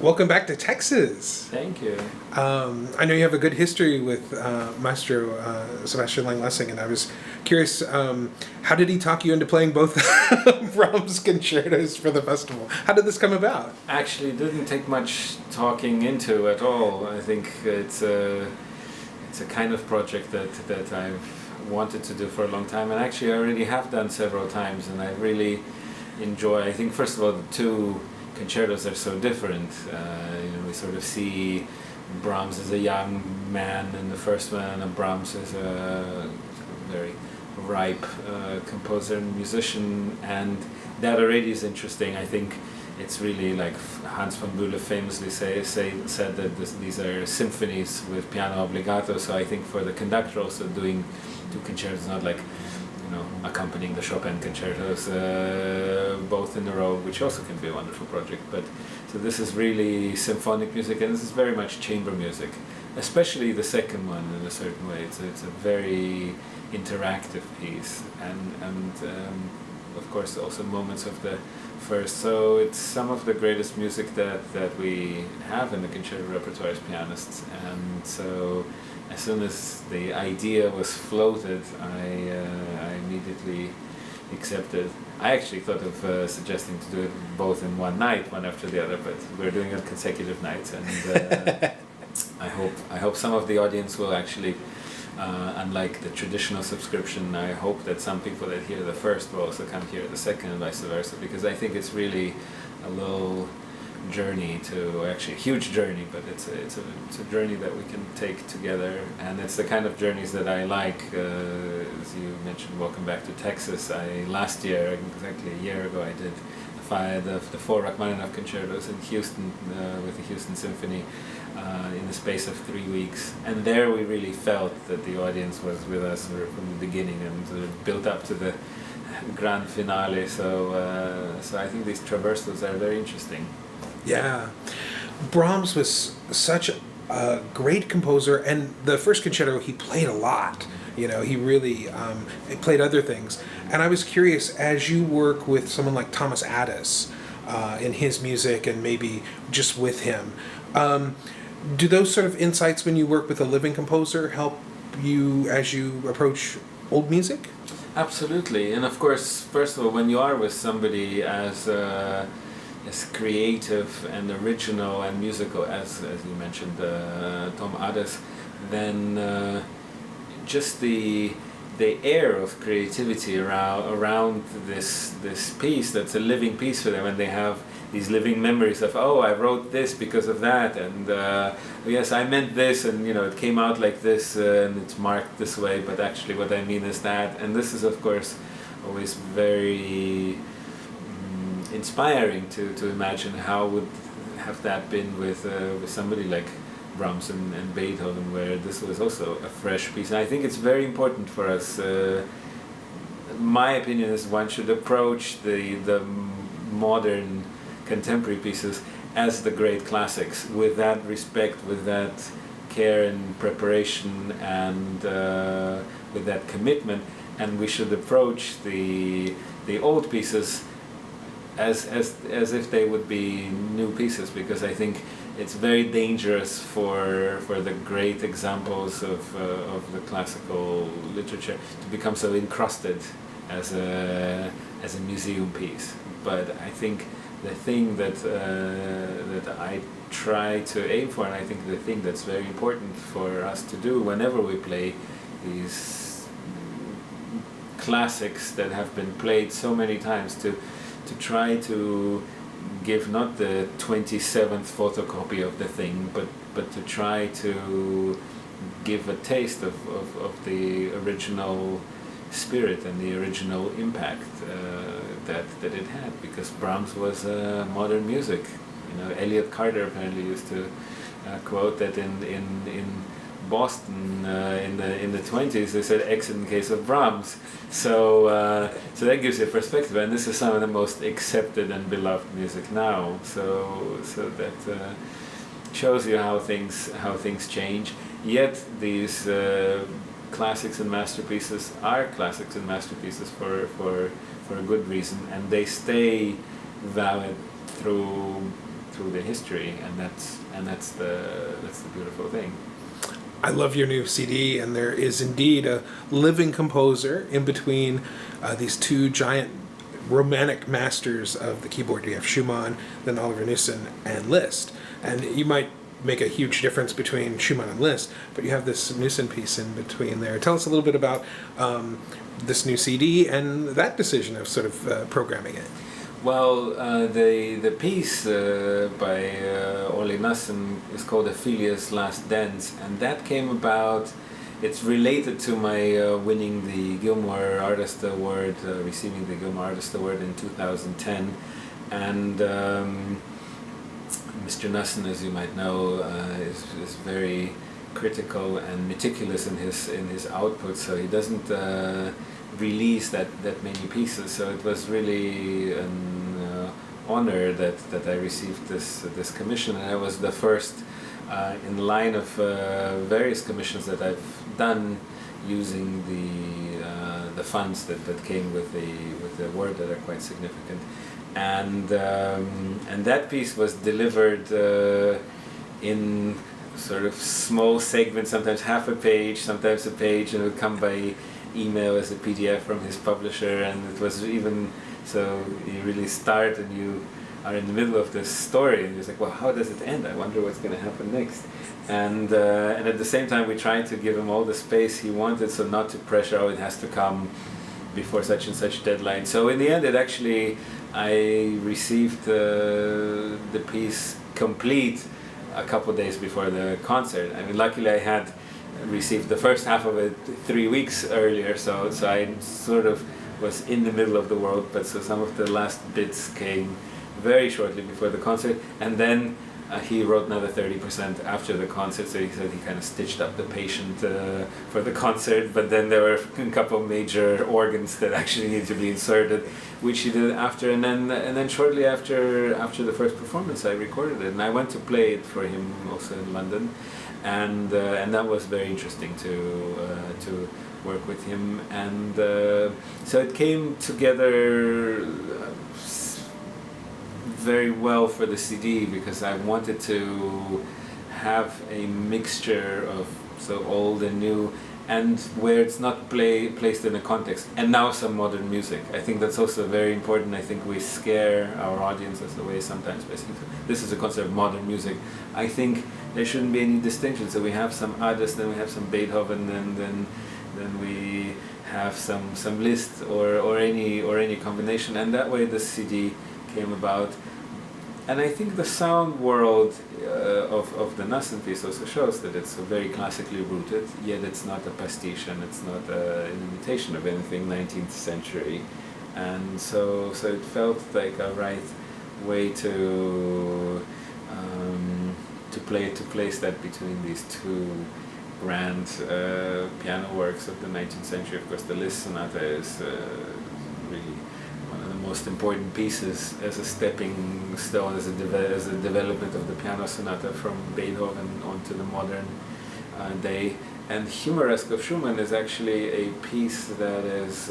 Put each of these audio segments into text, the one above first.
Welcome back to Texas. Thank you. I know you have a good history with Maestro Sebastian Lang-Lessing, and I was curious, how did he talk you into playing both Brahms concertos for the festival? How did this come about? Actually, it didn't take much talking into at all. I think it's a kind of project that I've wanted to do for a long time, and actually I already have done several times, and I really enjoy. I think first of all the two concertos are so different. We sort of see Brahms as a young man in the first one, and Brahms as a very ripe composer and musician, and that already is interesting. I think it's really like Hans von Bülow famously said that these are symphonies with piano obbligato. So I think for the conductor also doing two concertos, not like accompanying the Chopin concertos both in a row, which also can be a wonderful project. But so this is really symphonic music, and this is very much chamber music, especially the second one in a certain way. It's a very interactive piece, and of course also moments of the first. So it's some of the greatest music that we have in the concerto repertoire as pianists, and so as soon as the idea was floated, I immediately accepted. I actually thought of suggesting to do it both in one night, one after the other, but we're doing it consecutive nights, and I hope some of the audience will actually, unlike the traditional subscription, I hope that some people that hear the first will also come hear the second, and vice versa, because I think it's really a little journey actually a huge journey, but it's a journey that we can take together, and it's the kind of journeys that I like. As you mentioned, welcome back to Texas. Last year, exactly a year ago, I did the four Rachmaninoff concertos in Houston with the Houston Symphony in the space of 3 weeks, and there we really felt that the audience was with us from the beginning and built up to the grand finale. So I think these traversals are very interesting. Yeah, Brahms was such a great composer, and the first concerto he played a lot. He really played other things. And I was curious, as you work with someone like Thomas Addis in his music, and maybe just with him, do those sort of insights when you work with a living composer help you as you approach old music? Absolutely, and of course, first of all, when you are with somebody as creative and original and musical as you mentioned, Tom Addis, then just the air of creativity around this piece, that's a living piece for them, and they have these living memories of, oh, I wrote this because of that, and yes, I meant this, and it came out like this, and it's marked this way, but actually what I mean is that. And this is of course always very inspiring to imagine how would have that been with somebody like Brahms and Beethoven, where this was also a fresh piece. And I think it's very important for us. My opinion is one should approach the modern contemporary pieces as the great classics, with that respect, with that care and preparation, and with that commitment. And we should approach the old pieces as if they would be new pieces, because I think it's very dangerous for the great examples of the classical literature to become so encrusted as a museum piece. But I think the thing that I try to aim for, and I think the thing that's very important for us to do whenever we play these classics that have been played so many times, to try to give not the 27th photocopy of the thing, but to try to give a taste of the original spirit and the original impact that it had, because Brahms was modern music. Elliot Carter apparently used to quote that in Boston in the 20s they said excellent case of Brahms. So that gives you a perspective, and this is some of the most accepted and beloved music now. So that shows you how things change. Yet these classics and masterpieces are classics and masterpieces for a good reason, and they stay valid through through the history, and that's the beautiful thing. I love your new CD, and there is indeed a living composer in between these two giant romantic masters of the keyboard. You have Schumann, then Oliver Knussen, and Liszt. And you might make a huge difference between Schumann and Liszt, but you have this Knussen piece in between there. Tell us a little bit about this new CD and that decision of sort of programming it. Well, the piece by Ole Knussen is called Ophelia's Last Dance, and that came about. It's related to my winning the Gilmore Artist Award, receiving the Gilmore Artist Award in 2010, and Mr. Knussen, as you might know, is very critical and meticulous in his output, so he doesn't release that many pieces. So it was really an honor that I received this commission, and I was the first in line of various commissions that I've done using the funds that came with the award that are quite significant, and that piece was delivered in sort of small segments, sometimes half a page, sometimes a page, and it would come by email as a PDF from his publisher, and it was even so you really start and you are in the middle of this story and you're like, well, how does it end? I wonder what's going to happen next. And at the same time we tried to give him all the space he wanted, so not to pressure, oh, it has to come before such and such deadline. So in the end I received the piece complete a couple of days before the concert. I mean, luckily I had received the first half of it 3 weeks earlier, so I sort of was in the middle of the world, but so some of the last bits came very shortly before the concert, and then he wrote another 30% after the concert, so he said he kind of stitched up the patient for the concert, but then there were a couple of major organs that actually needed to be inserted, which he did after, and then shortly after the first performance I recorded it, and I went to play it for him also in London, and that was very interesting to work with him, and so it came together very well for the CD, because I wanted to have a mixture of so old and new, and where it's not placed in a context, and now some modern music. I think that's also very important. I think we scare our audiences away sometimes by saying this is a concert of modern music. I think there shouldn't be any distinction. So we have some Adès, then we have some Beethoven, and then we have some Liszt or any combination, and that way the CD came about. And I think the sound world of the Knussen piece also shows that it's very classically rooted, yet it's not a pastiche and it's not an imitation of anything 19th century. And so it felt like a right way to place that between these two grand piano works of the 19th century. Of course, the Liszt Sonata is really one of the most important pieces as a stepping stone, as a development of the piano sonata from Beethoven onto the modern day. And Humoresque of Schumann is actually a piece that is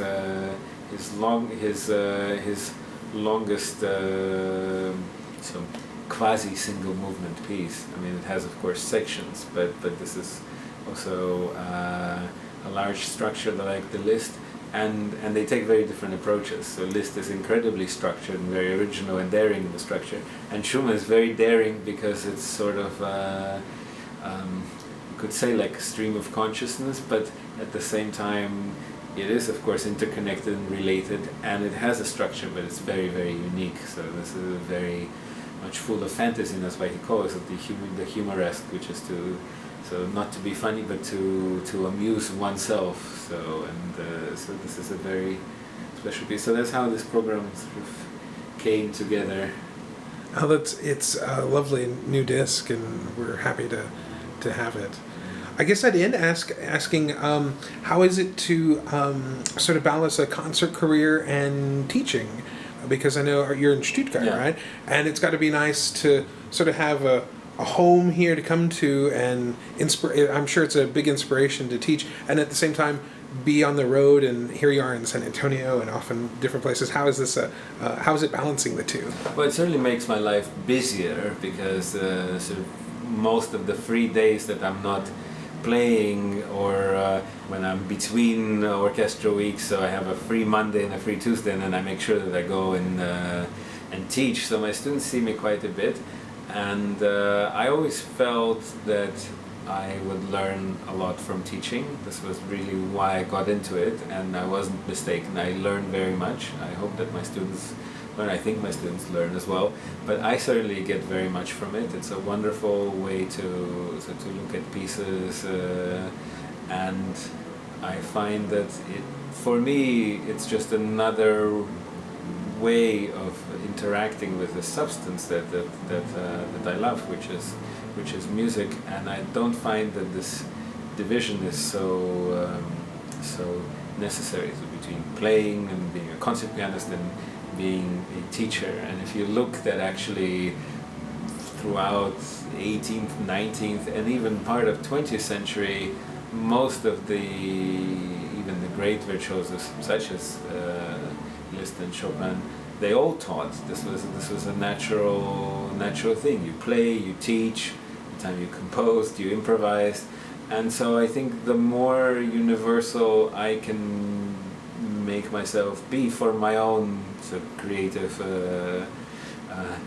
his longest so quasi single movement piece. I mean, it has of course sections, but this is also a large structure like the Liszt. And they take very different approaches. So Liszt is incredibly structured and very original and daring in the structure, and Schumann is very daring because it's sort of you could say like a stream of consciousness, but at the same time it is of course interconnected and related, and it has a structure, but it's very, very unique. So this is very much full of fantasy, and that's why he calls it the humoresque, which is so not to be funny, but to amuse oneself. So this is a very special piece. So that's how this program sort of came together. Oh, it's a lovely new disc, and we're happy to have it. I guess I'd end asking how is it to sort of balance a concert career and teaching? Because I know you're in Stuttgart, yeah. Right? And it's got to be nice to sort of have a home here to come to, and I'm sure it's a big inspiration to teach, and at the same time be on the road, and here you are in San Antonio and often different places. How is this? How is it balancing the two? Well, it certainly makes my life busier because sort of most of the free days that I'm not playing, or when I'm between orchestral weeks, so I have a free Monday and a free Tuesday, and then I make sure that I go and teach. So my students see me quite a bit, and I always felt that I would learn a lot from teaching. This was really why I got into it, and I wasn't mistaken. I learned very much. I hope that my students learn. I think my students learn as well, but I certainly get very much from it. It's a wonderful way to look at pieces, and I find that for me, it's just another way of interacting with the substance that I love, which is music, and I don't find that this division is so necessary between playing and being a concert pianist and being a teacher. And if you look that actually throughout 18th, 19th, and even part of 20th century, most of even the great virtuosos such as Liszt and Chopin, they all taught. This was a natural thing. You play, you teach. The time you composed, you improvised, and so I think the more universal I can make myself be for my own sort of creative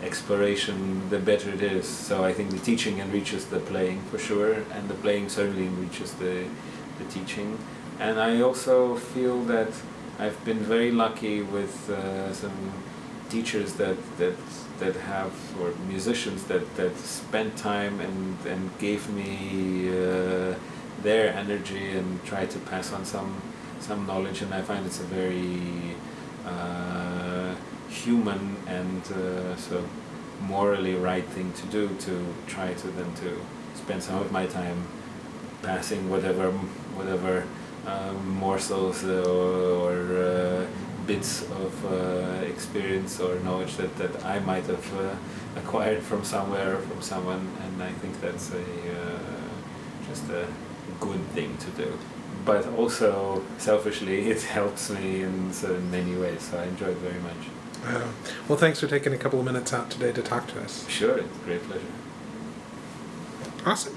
exploration, the better it is. So I think the teaching enriches the playing for sure, and the playing certainly enriches the teaching. And I also feel that I've been very lucky with some teachers that have, or musicians that spent time and gave me their energy and tried to pass on some knowledge, and I find it's a very human and so morally right thing to do, to try to spend some of my time passing whatever morsels or bits of experience or knowledge that I might have acquired from somewhere or from someone, and I think that's just a good thing to do. But also, selfishly, it helps me in many ways, so I enjoy it very much. Well, thanks for taking a couple of minutes out today to talk to us. Sure, it's a great pleasure. Awesome.